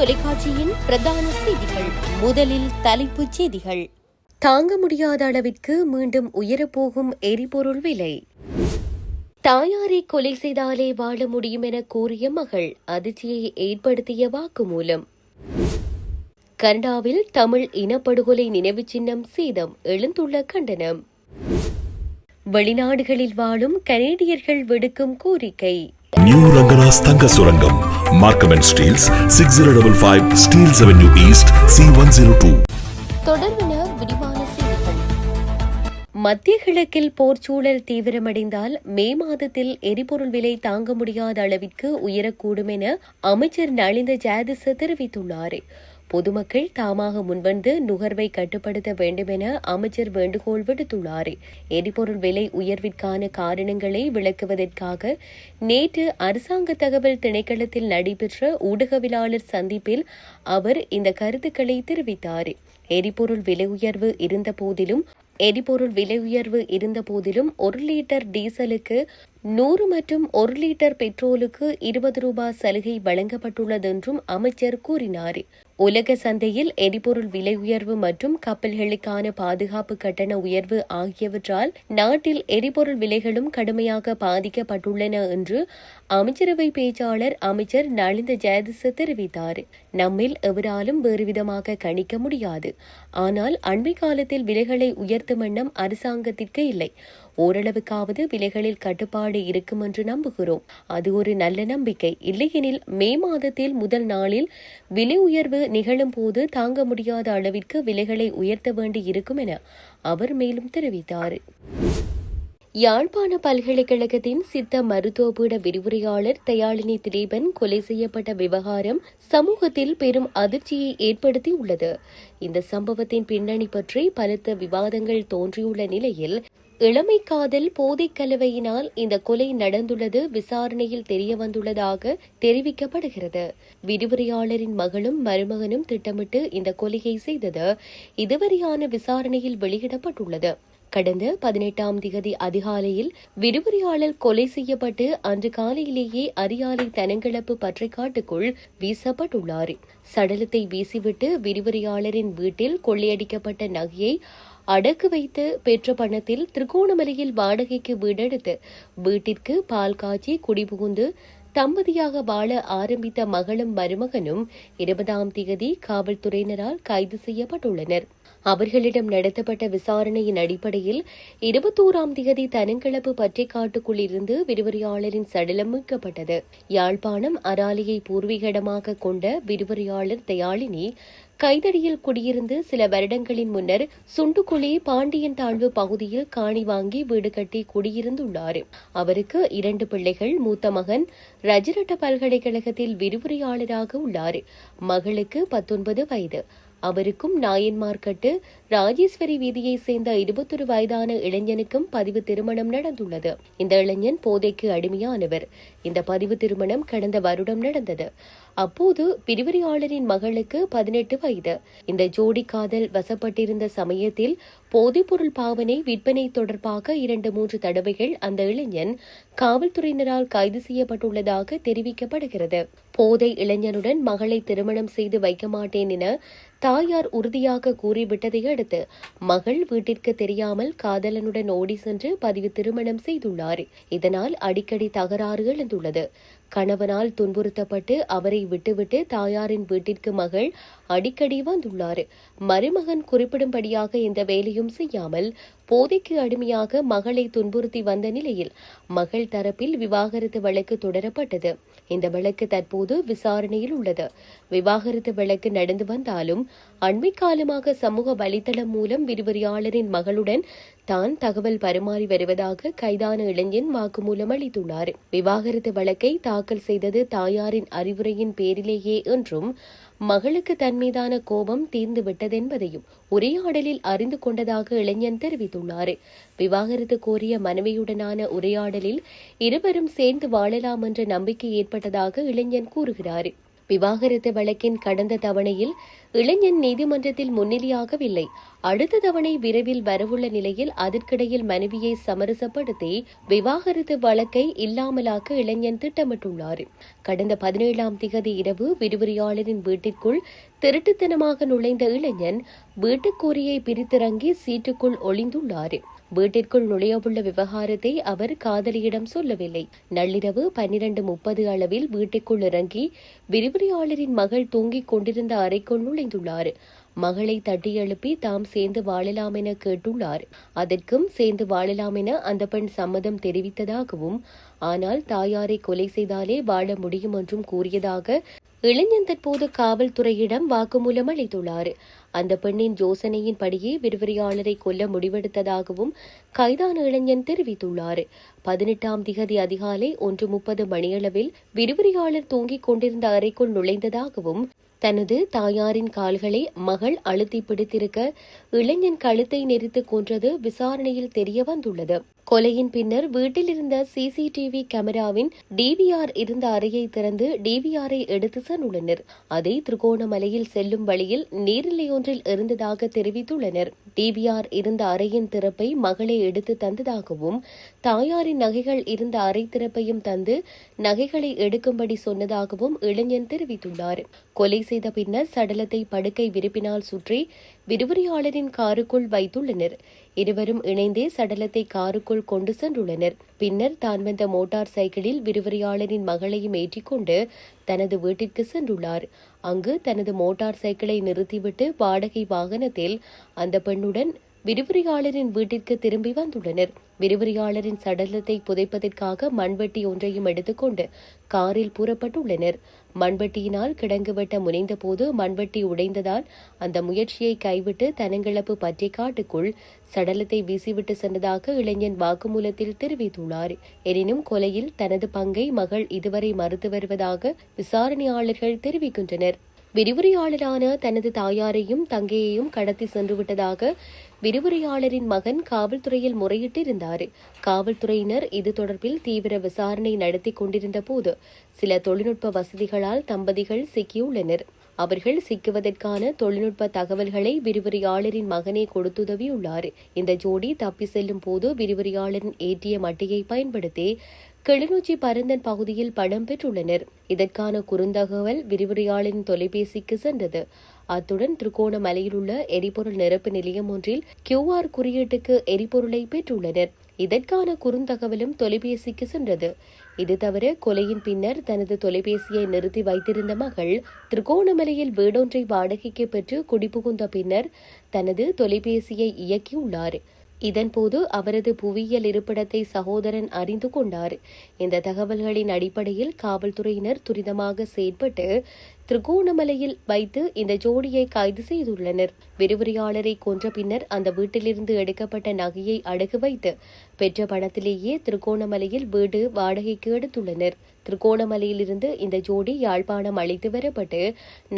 தொலைக்காட்சியின் பிரதான செய்திகள். முதலில் தலைப்புச் செய்திகள். தாங்க முடியாத அளவிற்கு மீண்டும் உயரப்போகும் எரிபொருள் விலை. தாயாரை கொலை செய்தாலே வாழ முடியும் என கூறிய மகள் அதிர்ச்சியை ஏற்படுத்திய வாக்குமூலம். கனடாவில் தமிழ் இனப்படுகொலை நினைவு சின்னம் சேதம், எழுந்துள்ள கண்டனம். வெளிநாடுகளில் வாழும் கனேடியர்கள் விடுக்கும் கோரிக்கை. நியூ ரங்கராஸ் தங்க சுரங்கம், Markham and Steeles, 6055 Steeles avenue east, C102. தொடர்பென விரிவான செய்திகள். மத்திய கிழக்கில் போர்ச்சூழல் தீவிரமடைந்தால் மே மாதத்தில் எரிபொருள் விலை தாங்க முடியாத அளவிற்கு உயரக்கூடும் என அமைச்சர் நலிந்த ஜாதிச தெரிவித்துள்ளார். பொதுமக்கள் தாமாக முன்வந்து நுகர்வை கட்டுப்படுத்த வேண்டும் என அமைச்சர் வேண்டுகோள் விடுத்துள்ளார். எரிபொருள் விலை உயர்விற்கான காரணங்களை விளக்குவதற்காக நேற்று அரசாங்க தகவல் திணைக்களத்தில் நடைபெற்ற ஊடகவியலாளர் சந்திப்பில் அவர் இந்த கருத்துக்களை தெரிவித்தார். எரிபொருள் விலை உயர்வு இருந்த போதிலும் 1 லிட்டர் டீசலுக்கு 100 மற்றும் 1 லிட்டர் பெட்ரோலுக்கு 20 ரூபாய் சலுகை வழங்கப்பட்டுள்ளது என்றும் அமைச்சர் கூறினார். உலக சந்தையில் எரிபொருள் விலை உயர்வு மற்றும் கப்பல்களுக்கான பாதுகாப்பு கட்டண உயர்வு ஆகியவற்றால் நாட்டில் எரிபொருள் விலைகளும் கடுமையாக பாதிக்கப்பட்டுள்ளன என்று அமைச்சரவை பேச்சாளர் அமைச்சர் நலிந்த ஜெயதிச தெரிவித்தார். நம்மில் எவராலும் வேறுவிதமாக கணிக்க முடியாது. ஆனால் அண்மை காலத்தில் விலைகளை உயர்த்தும் எண்ணம் அரசாங்கத்திற்கு இல்லை. ஓரளவுக்காவது விலைகளில் கட்டுப்பாடு இருக்கும் என்று நம்புகிறோம். அது ஒரு நல்ல நம்பிக்கை. இல்லையெனில் மே மாதத்தில் முதல் நாளில் விலை உயர்வு நிகழும் போது தாங்க முடியாத அளவிற்கு விலைகளை உயர்த்த வேண்டி இருக்கும் என அவர் மேலும் தெரிவித்தார். யாழ்ப்பாண பல்கலைக்கழகத்தின் சித்த மருத்துவபீட விரிவுரையாளர் தயாளினி திலீபன் கொலை செய்யப்பட்ட விவகாரம் சமூகத்தில் பெரும் அதிர்ச்சியை ஏற்படுத்தியுள்ளது. இந்த சம்பவத்தின் பின்னணி பற்றி பலத்த விவாதங்கள் தோன்றியுள்ள நிலையில் இளமை காதல் போதைக் கலவையினால் இந்த கொலை நடந்துள்ளது விசாரணையில் தெரியவந்துள்ளதாக தெரிவிக்கப்படுகிறது. விரிவுரையாளரின் மகளும் மருமகனும் திட்டமிட்டு இந்த கொலையை செய்தது இதுவரையான விசாரணையில் வெளியிடப்பட்டுள்ளது. கடந்த 18ஆம் திகதி அதிகாலையில் விரிவுரையாளர் கொலை செய்யப்பட்டு அன்று காலையிலேயே அரியாலை தனங்கிழப்பு பற்றைக்காட்டுக்குள் வீசப்பட்டுள்ளார். சடலத்தை வீசிவிட்டு விரிவுரையாளரின் வீட்டில் கொள்ளையடிக்கப்பட்ட நகையை அடக்கு வைத்து பெற்ற பணத்தில் திருகோணமலையில் வாடகைக்கு வீடெடுத்து வீட்டிற்கு பால் காய்ச்சி குடிபுகுந்து தம்பதியாக வாழ ஆரம்பித்த மகளும் மருமகனும் 20ஆம் திகதி காவல்துறையினரால் கைது செய்யப்பட்டுள்ளனர். அவர்களிடம் நடத்தப்பட்ட விசாரணையின் அடிப்படையில் 21ஆம் திகதி தனங்கிழப்பு பற்றைக்காட்டுக்குள் இருந்து விரிவுரையாளரின் சடலம் மீட்கப்பட்டது. யாழ்ப்பாணம் அராலியை பூர்வீகமாக கொண்ட விரிவுரையாளர் தயாளினி கைதடியில் குடியிருந்து சில வருடங்களின் முன்னர் சுண்டுக்குழி பாண்டியன் தாழ்வு பகுதியில் காணி வாங்கி வீடு கட்டி குடியிருந்துள்ளார். அவருக்கு 2 பிள்ளைகள். மூத்த மகன் ரஜரட்ட பல்கலைக்கழகத்தில் விரிவுரையாளராக உள்ளார். மகளுக்கு 19 வயது. அவருக்கும் நாயன்மார்கட்டு ராஜேஸ்வரி வீதியை சேர்ந்த 21 வயதான இளைஞனுக்கும் பதிவு திருமணம் நடந்துள்ளது. இந்த இளைஞன் போதைக்கு அடிமையானவர். இந்த பதிவு திருமணம் கடந்த வருடம் நடந்தது. அப்போது விரிவுரையாளரின் மகளுக்கு 18 வயது. இந்த ஜோடி காதல் வசப்பட்டிருந்த சமயத்தில் போதைப்பொருள் பாவனை விற்பனை தொடர்பாக 2-3 தடவைகள் அந்த இளைஞன் காவல்துறையினரால் கைது செய்யப்பட்டுள்ளதாக தெரிவிக்கப்படுகிறது. போதை இளைஞனுடன் மகளை திருமணம் செய்து வைக்க மாட்டேன் என தாயார் உறுதியாக கூறிவிட்டதை அடுத்து மகள் வீட்டிற்கு தெரியாமல் காதலனுடன் ஓடி சென்று பதிவு திருமணம் செய்துள்ளார். இதனால் அடிக்கடி தகராறு எழுந்துள்ளது. கணவனால் துன்புறுத்தப்பட்டு அவரை விட்டுவிட்டு தாயாரின் வீட்டிற்கு மகள் அடிக்கடி வந்துள்ளார். மருமகன் குறிப்பிடும்படியாக இந்த வேலையும் செய்யாமல் போதைக்கு அடிமையாக மகளை துன்புறுத்தி வந்த நிலையில் மகள் தரப்பில் விவாகரத்து வழக்கு தொடரப்பட்டது. இந்த வழக்கு தற்போது விசாரணையில் உள்ளது. விவாகரத்து வழக்கு நடந்து வந்தாலும் அண்மை காலமாக சமூக வலைதளம் மூலம் விரிவுரையாளரின் மகளுடன் தான் தகவல் பரிமாறி வருவதாக கைதான இளைஞன் வாக்குமூலம் அளித்துள்ளார். விவாகரத்து வழக்கை தாக்கல் செய்தது தாயாரின் அறிவுரையின் பேரிலேயே என்றும் மகளுக்கு தன் மீதான கோபம் தீர்ந்து விட்டதென்பதையும் உரையாடலில் அறிந்து கொண்டதாக இளைஞன் தெரிவித்துள்ளார். விவாகரத்து கோரிய மனைவியுடனான உரையாடலில் இருவரும் சேர்ந்து வாழலாம் என்ற நம்பிக்கை ஏற்பட்டதாக இளைஞன் கூறுகிறார். விவாகரத்து வழக்கின் கடந்த தவணையில் இளைஞன் நீதிமன்றத்தில் முன்னிலையாகவில்லை. அடுத்த தவணை விரைவில் வரவுள்ள நிலையில் அதற்கிடையில் மனைவியை சமரசப்படுத்தி விவாகரத்து வழக்கை இல்லாமலாக்க இளைஞன் திட்டமிட்டுள்ளார். கடந்த 17ஆம் திகதி இரவு விரிவுரையாளரின் வீட்டிற்குள் திருட்டுத்தனமாக நுழைந்த இளைஞன் வீட்டுக்கூரையை பிரித்திறங்கி சீட்டுக்குள் ஒளிந்துள்ளார். வீட்டிற்குள் நுழையவுள்ள விவகாரத்தை அவர் காதலியிடம் சொல்லவில்லை. நள்ளிரவு 12:30 அளவில் வீட்டுக்குள் இறங்கி விரிவுரையாளரின் மகள் தூங்கிக் கொண்டிருந்த அறைக்குள் நுழைந்துள்ளார். மகளை தட்டி எழுப்பி தாம் சேர்ந்து வாழலாம் என கேட்டுள்ளார். அதற்கும் சேர்ந்து வாழலாம் என அந்த பெண் சம்மதம் தெரிவித்ததாகவும், ஆனால் தாயாரை கொலை செய்தாலே வாழ முடியும் என்றும் கூறியதாக இளைஞன் தற்போது காவல்துறையிடம் வாக்குமூலம் அளித்துள்ளார். அந்த பெண்ணின் யோசனையின்படியே விரிவுரையாளரை கொல்ல முடிவெடுத்ததாகவும் கைதான இளைஞன் தெரிவித்துள்ளார். 18ஆம் திகதி அதிகாலை 1:30 மணியளவில் விரிவுரையாளர் தூங்கிக் கொண்டிருந்த அறைக்குள் நுழைந்ததாகவும், தனது தாயாரின் கால்களை மகள் அழுத்தி பிடித்திருக்க இளைஞன் கழுத்தை நெரித்து கொன்றது விசாரணையில் தெரிய வந்துள்ளது. கொலையின் பின்னர் வீட்டில் இருந்த சிசிடிவி கேமராவின் டிவிஆர் இருந்த அறையை திறந்து டிவிஆரை எடுத்து சென்றுள்ளனர். அதை திருகோணமலையில் செல்லும் வழியில் நீர்நிலை ஒன்றில் இருந்ததாக தெரிவித்துள்ளனர். டிவிஆர் இருந்த அறையின் திறப்பை மகளை எடுத்து தந்ததாகவும், தாயாரின் நகைகள் இருந்த அறை திறப்பையும் தந்து நகைகளை எடுக்கும்படி சொன்னதாகவும் இளைஞன் தெரிவித்துள்ளார். கொலை செய்த பின்னர் சடலத்தை படுக்கை விரிப்பினால் சுற்றி விரிவுரையாளரின் காருக்குள் வைத்துள்ளனர். இருவரும் இணைந்தே சடலத்தை காருக்குள் கொண்டு சென்றுள்ளனர். பின்னர் தான் வந்த மோட்டார் சைக்கிளில் விரிவுரையாளரின் மகளையும் ஏற்றிக்கொண்டு தனது வீட்டிற்கு சென்றுள்ளார். அங்கு தனது மோட்டார் சைக்கிளை நிறுத்திவிட்டு வாடகை வாகனத்தில் அந்த பெண்ணுடன் விரிவுரையாளரின் வீட்டிற்கு திரும்பி வந்துள்ளனர். விரிவுரையாளரின் சடலத்தை புதைப்பதற்காக மண்வெட்டி ஒன்றையும் எடுத்துக்கொண்டு காரில் புறப்பட்டுள்ளனர். மண்வெட்டியினால் கிடங்கு வெட்ட முனைந்த போது மண்வெட்டி உடைந்ததால் அந்த முயற்சியை கைவிட்டு தனங்கிழப்பு பற்றிய காட்டுக்குள் சடலத்தை வீசிவிட்டு சென்றதாக இளைஞன் வாக்குமூலத்தில் தெரிவித்துள்ளார். எனினும் கொலையில் தனது பங்கை மகள் இதுவரை மறுத்து வருவதாக விசாரணையாளர்கள் தெரிவிக்கின்றனர். விரிவுரையாளரான தனது தாயாரையும் தங்கையையும் கடத்தி சென்றுவிட்டதாக விரிவுரையாளரின் மகன் காவல்துறையில் முறையிட்டிருந்தார். காவல்துறையினர் இது தொடர்பில் தீவிர விசாரணை நடத்தி கொண்டிருந்த போது சில தொழில்நுட்ப வசதிகளால் தம்பதிகள் சிக்கியுள்ளனர். அவர்கள் சிக்குவதற்கான தொழில்நுட்ப தகவல்களை விரிவுரையாளரின் மகனே கொடுத்துதவியுள்ளார். இந்த ஜோடி தப்பி செல்லும் போது விரிவுரையாளரின் ஏடிஎம் அட்டையை பயன்படுத்தி கிளிநொச்சி பரந்தன் பகுதியில் பணம் பெற்றுள்ளனர். இதற்கான குறுந்தகவல் விரிவுரையாளரின் தொலைபேசிக்கு சென்றது. அத்துடன் திருகோணமலையில் உள்ள எரிபொருள் நிரப்பு நிலையம் ஒன்றில் QR குறியீட்டுக்கு எரிபொருளை பெற்றுள்ளனர். இதற்கான குறுந்தகவலும் தொலைபேசிக்கு சென்றது. இது தவிர கொலையின் பின்னர் தனது தொலைபேசியை நிறுத்தி வைத்திருந்த மகள் திருகோணமலையில் வீடொன்றை வாடகைக்கு பெற்று குடிபுகுந்த பின்னர் தனது தொலைபேசியை இயக்கியுள்ளார். இதன்போது அவரது புவியியல் இருப்பிடத்தை சகோதரன் அறிந்து கொண்டார். இந்த தகவல்களின் அடிப்படையில் காவல்துறையினர் துரிதமாக செயற்பட்டு திருகோணமலையில் வைத்து இந்த ஜோடியை கைது செய்துள்ளனர். விரிவுரையாளரை கொன்ற பின்னர் அந்த வீட்டிலிருந்து எடுக்கப்பட்ட நகையை அடகு வைத்து பெற்ற பணத்திலேயே திருகோணமலையில் வீடு வாடகைக்கு எடுத்துள்ளனர். திருகோணமலையிலிருந்து இந்த ஜோடி யாழ்ப்பாணம் அழைத்து வரப்பட்டு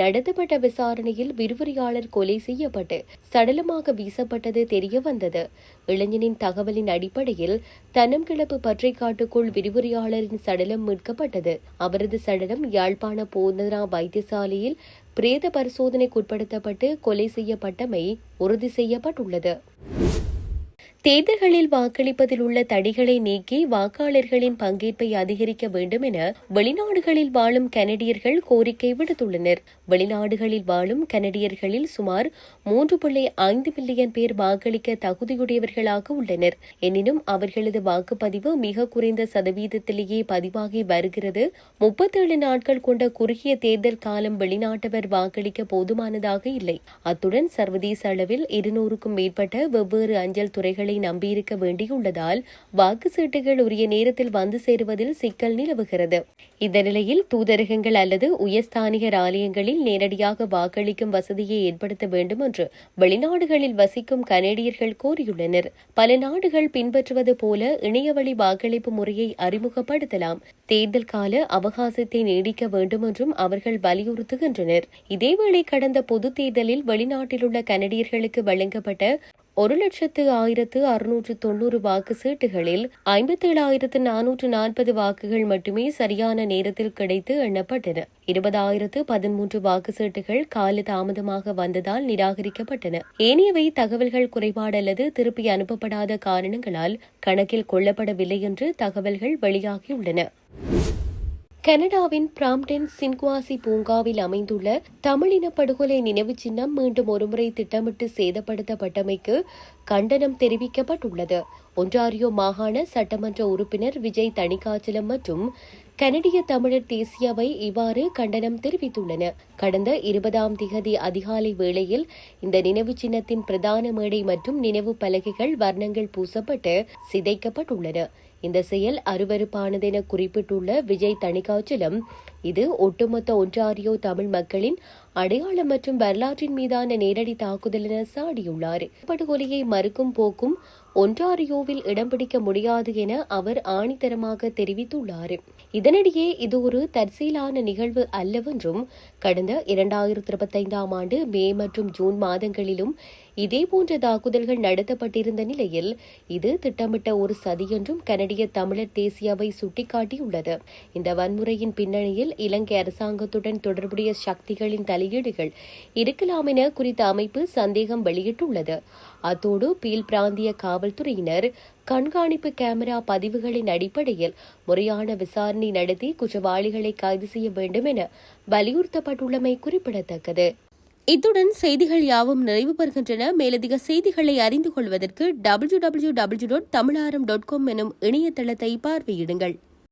நடத்தப்பட்ட விசாரணையில் விரிவுரையாளர் கொலை செய்யப்பட்டு சடலமாக வீசப்பட்டது தெரிய வந்தது. இளைஞனின் தகவலின் அடிப்படையில் தனம்கிளப்பு பற்றைக்காட்டுக்குள் விரிவுரையாளரின் சடலம் மீட்கப்பட்டது. அவரது சடலம் யாழ்ப்பாண போதனா வைத்தியசாலையில் பிரேத பரிசோதனைக்குட்படுத்தப்பட்டு கொலை செய்யப்பட்டமை உறுதி செய்யப்பட்டுள்ளது. தேர்தல்களில் வாக்களிப்பதில் உள்ள தடைகளை நீக்கி வாக்காளர்களின் பங்கேற்பை அதிகரிக்க வேண்டும் என வெளிநாடுகளில் வாழும் கனடியர்கள் கோரிக்கை விடுத்துள்ளனர். வெளிநாடுகளில் வாழும் கனடியர்களில் சுமார் 3.5 மில்லியன் பேர் வாக்களிக்க தகுதியுடையவர்களாக உள்ளனர். எனினும் அவர்களது வாக்குப்பதிவு மிக குறைந்த சதவீதத்திலேயே பதிவாகி வருகிறது. 37 நாட்கள் கொண்ட குறுகிய தேர்தல் காலம் வெளிநாட்டவர் வாக்களிக்க போதுமானதாக இல்லை. அத்துடன் சர்வதேச அளவில் 200க்கும் மேற்பட்ட வெவ்வேறு அஞ்சல் துறைகளை நம்பியிருக்க வேண்டியுள்ளதால் வாக்கு சீட்டுகள் உரிய நேரத்தில் வந்து சேருவதில் சிக்கல் நிலவுகிறது. இந்த நிலையில் தூதரகங்கள் அல்லது உயர்ஸ்தானிகர் ஆலயங்களில் நேரடியாக வாக்களிக்கும் வசதியை ஏற்படுத்த வேண்டும் என்று வெளிநாடுகளில் வசிக்கும் கனேடியர்கள் கோரியுள்ளனர். பல நாடுகள் பின்பற்றுவது போல இணையவழி வாக்களிப்பு முறையை அறிமுகப்படுத்தலாம். தேர்தல் கால அவகாசத்தை நீடிக்க வேண்டும் என்றும் அவர்கள் வலியுறுத்துகின்றனர். இதேவேளை கடந்த பொது தேர்தலில் வெளிநாட்டில் உள்ள கனடியர்களுக்கு வழங்கப்பட்ட 1,10,690 வாக்கு சீட்டுகளில் 57,440 வாக்குகள் மட்டுமே சரியான நேரத்தில் கிடைத்து எண்ணப்பட்டன. 20,013 வாக்கு சீட்டுகள் கால தாமதமாக வந்ததால் நிராகரிக்கப்பட்டன. ஏனையவை தகவல்கள் குறைபாடு அல்லது திருப்பி அனுப்பப்படாத காரணங்களால் கணக்கில் கொள்ளப்படவில்லை என்று தகவல்கள் வெளியாகியுள்ளன. கனடாவின் பிராம்டன் சின்குவாசி பூங்காவில் அமைந்துள்ள தமிழின படுகொலை நினைவு சின்னம் மீண்டும் ஒருமுறை திட்டமிட்டு சேதப்படுத்தப்பட்டமைக்கு கண்டனம் தெரிவிக்கப்பட்டுள்ளது. ஒன்டாரியோ மாகாண சட்டமன்ற உறுப்பினர் விஜய் தணிகாச்சலம் மற்றும் கனடிய தமிழர் தேசியவை இவ்வாறு கண்டனம் தெரிவித்துள்ளன. கடந்த 20ஆம் திகதி அதிகாலை வேளையில் இந்த நினைவு சின்னத்தின் பிரதான மேடை மற்றும் நினைவு பலகைகள் வர்ணங்கள் பூசப்பட்டு சிதைக்கப்பட்டுள்ளன. இந்த செயல் அருவருப்பானதென குறிப்பிட்டுள்ள விஜய் தணிகாச்சலம், இது ஒட்டுமொத்த ஒன்டாரியோ தமிழ் மக்களின் அடையாளம் மற்றும் வரலாற்றின் மீதான நேரடி தாக்குதல் என சாடியுள்ளார். படுகொலையை மறுக்கும் போக்கும் ஒன்டாரியோவில் இடம் பிடிக்க முடியாது என அவர் ஆணித்தரமாக தெரிவித்துள்ளார். இதனிடையே இது ஒரு தற்செயலான நிகழ்வு அல்லவென்றும் கடந்த 2025ஆம் ஆண்டு மே மற்றும் ஜூன் மாதங்களிலும் இதேபோன்ற தாக்குதல்கள் நடத்தப்பட்டிருந்த நிலையில் இது திட்டமிட்ட ஒரு சதி என்றும் கனடிய தமிழர் தேசியவை சுட்டிக்காட்டியுள்ளது. இந்த வன்முறையின் பின்னணியில் இலங்கை அரசாங்கத்துடன் தொடர்புடைய சக்திகளின் தலையீடுகள் இருக்கலாம் என குறித்த அமைப்பு சந்தேகம் வெளியிட்டுள்ளது. அத்தோடு பீல் பிராந்திய காவல்துறையினர் கண்காணிப்பு கேமரா பதிவுகளின் அடிப்படையில் முறையான விசாரணை நடத்தி குற்றவாளிகளை கைது செய்ய வேண்டும் என வலியுறுத்தப்பட்டுள்ளமை குறிப்பிடத்தக்கது. இத்துடன் செய்திகள் யாவும் நிறைவு பெறுகின்றன. மேலதிக செய்திகளை அறிந்து கொள்வதற்கு www.tamilaram.com எனும் இணையதளத்தை பார்வையிடுங்கள்.